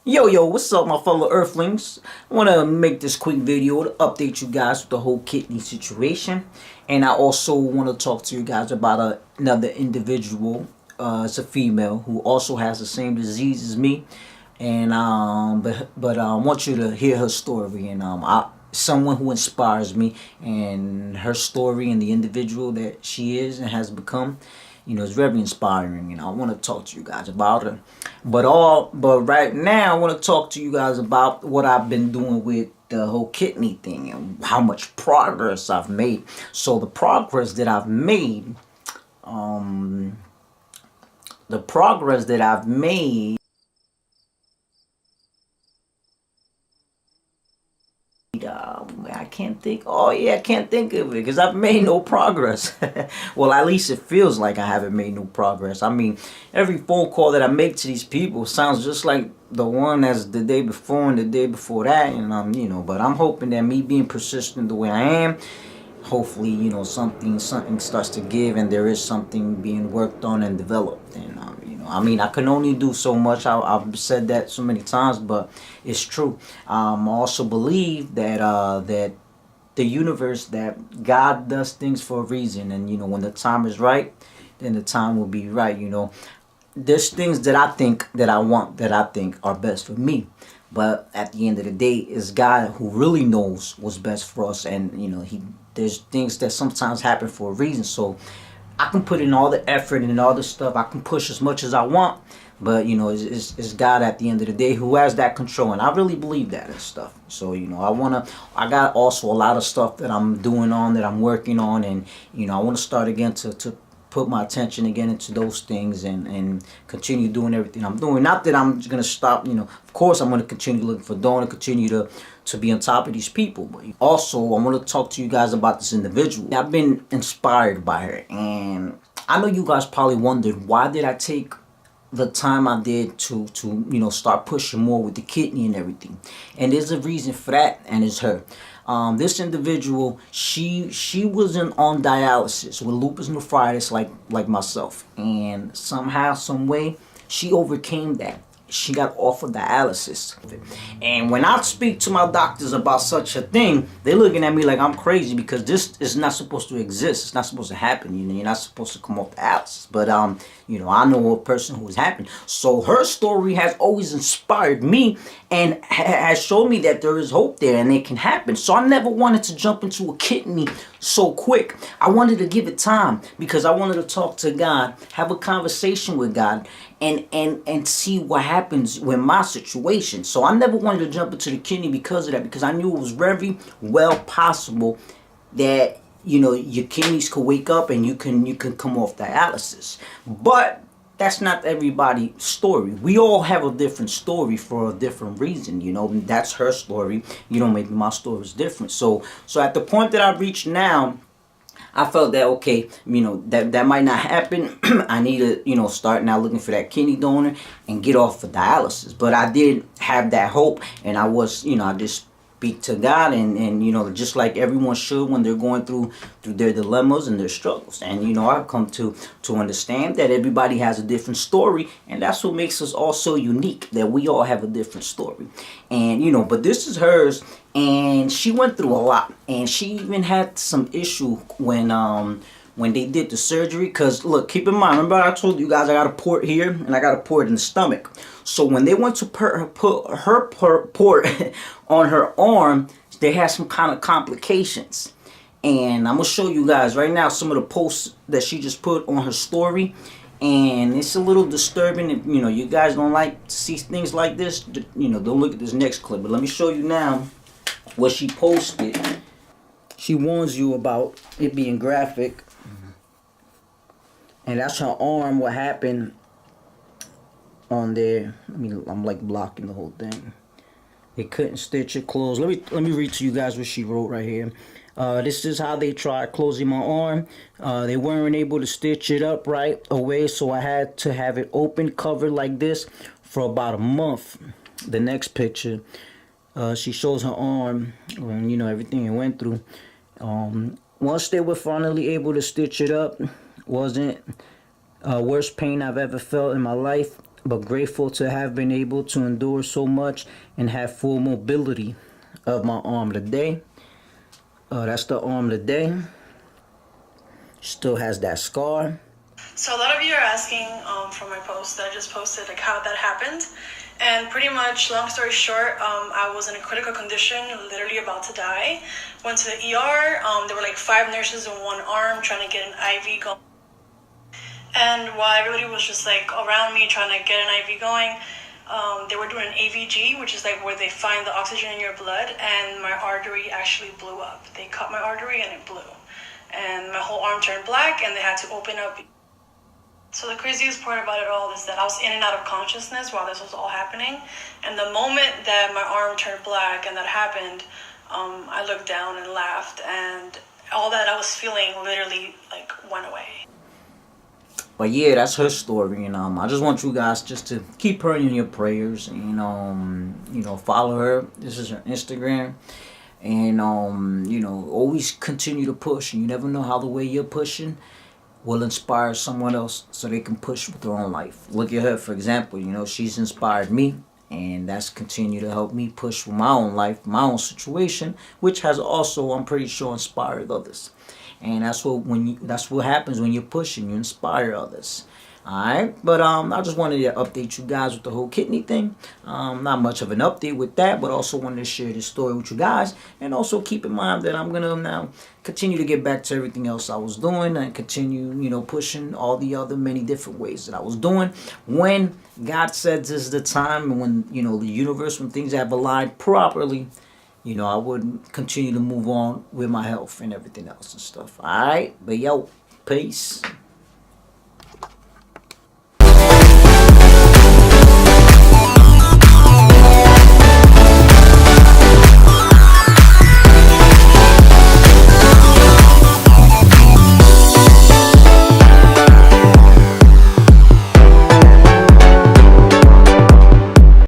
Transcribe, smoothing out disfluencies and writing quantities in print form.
Yo, what's up, my fellow Earthlings? I want to make this quick video to update you guys with the whole kidney situation. And I also want to talk to you guys about another individual. It's a female who also has the same disease as me. And but I want you to hear her story. And someone who inspires me, and her story and the individual that she is and has become, is very inspiring, and I want to talk to you guys about her. But right now I want to talk to you guys about what I've been doing with the whole kidney thing and how much progress I've made. So the progress that I've made, um, the progress that I've made I can't think. Oh yeah, I can't think of it because I've made no progress. Well, at least it feels like I haven't made no progress. I mean, every phone call that I make to these people sounds just like the one as the day before and the day before that, and but I'm hoping that me being persistent the way I am, hopefully, something starts to give, and there is something being worked on and developed. And I mean, I can only do so much. I've said that so many times, but it's true. I also believe that the universe, that God does things for a reason, and when the time is right, then the time will be right. There's things that I think that I want, that I think are best for me, but at the end of the day, it's God who really knows what's best for us. And he there's things that sometimes happen for a reason. So I can put in all the effort and all the stuff, I can push as much as I want, but it's God at the end of the day who has that control, and I really believe that and stuff. So I got also a lot of stuff that I'm doing on, that I'm working on, and I want to start again to put my attention again into those things, and continue doing everything I'm doing. Not that I'm gonna stop. Of course I'm gonna continue looking for Dawn, and continue to be on top of these people. But also I want to talk to you guys about this individual. I've been inspired by her, and I know you guys probably wondered, why did I take the time I did to start pushing more with the kidney and everything. And there's a reason for that, and it's her. This individual, she wasn't on dialysis with lupus nephritis like myself, and somehow, some way, she overcame that. She got off of dialysis. And when I speak to my doctors about such a thing, they're looking at me like I'm crazy, because this is not supposed to exist. It's not supposed to happen. You're not supposed to come off dialysis. But I know a person who has happened. So her story has always inspired me, and has shown me that there is hope there and it can happen. So I never wanted to jump into a kidney so quick. I wanted to give it time, because I wanted to talk to God, have a conversation with God, and see what happens with my situation. So I never wanted to jump into the kidney because of that, because I knew it was very well possible that your kidneys could wake up and you can come off dialysis. But that's not everybody's story. We all have a different story for a different reason. That's her story. Maybe my story is different. So at the point that I've reached now, I felt that, okay, that might not happen. I need to, start now looking for that kidney donor and get off of dialysis. But I did have that hope, and I was, I just speak to God, and just like everyone should when they're going through their dilemmas and their struggles. And I've come to understand that everybody has a different story, and that's what makes us all so unique, that we all have a different story. And but this is hers, and she went through a lot, and she even had some issue when they did the surgery. Because look, keep in mind, remember I told you guys I got a port here and I got a port in the stomach. So when they went to put her port on her arm, they had some kind of complications. And I'm gonna show you guys right now some of the posts that she just put on her story, and it's a little disturbing. If you guys don't like to see things like this, don't look at this next clip. But let me show you now what she posted. She warns you about it being graphic, and that's her arm. What happened on there? I'm like blocking the whole thing. They couldn't stitch it closed. Let me read to you guys what she wrote right here. This is how they tried closing my arm. They weren't able to stitch it up right away, so I had to have it open, covered like this, for about a month. The next picture, she shows her arm, and everything it went through. Once they were finally able to stitch it up, wasn't worst pain I've ever felt in my life. but grateful to have been able to endure so much and have full mobility of my arm today. That's the arm today. Still has that scar. So a lot of you are asking from my post that I just posted, like how that happened. And pretty much, long story short, I was in a critical condition, literally about to die. Went to the ER. There were like 5 nurses in one arm trying to get an IV going. And while everybody was just like around me trying to get an IV going, they were doing an AVG, which is like where they find the oxygen in your blood, and my artery actually blew up. They cut my artery and it blew. And my whole arm turned black, and they had to open up. So the craziest part about it all is that I was in and out of consciousness while this was all happening. And the moment that my arm turned black and that happened, I looked down and laughed, and all that I was feeling literally like went away. But yeah, that's her story, and I just want you guys just to keep her in your prayers, and follow her. This is her Instagram, and always continue to push. And you never know how the way you're pushing will inspire someone else so they can push with their own life. Look at her, for example. She's inspired me, and that's continue to help me push with my own life, my own situation, which has also, I'm pretty sure, inspired others. And that's what happens when you're pushing. You inspire others. All right, but I just wanted to update you guys with the whole kidney thing. Not much of an update with that, but also wanted to share this story with you guys, and also keep in mind that I'm gonna now continue to get back to everything else I was doing and continue, pushing all the other many different ways that I was doing. When God said this is the time, and when the universe, when things have aligned properly, I would continue to move on with my health and everything else and stuff. All right, but yo, peace.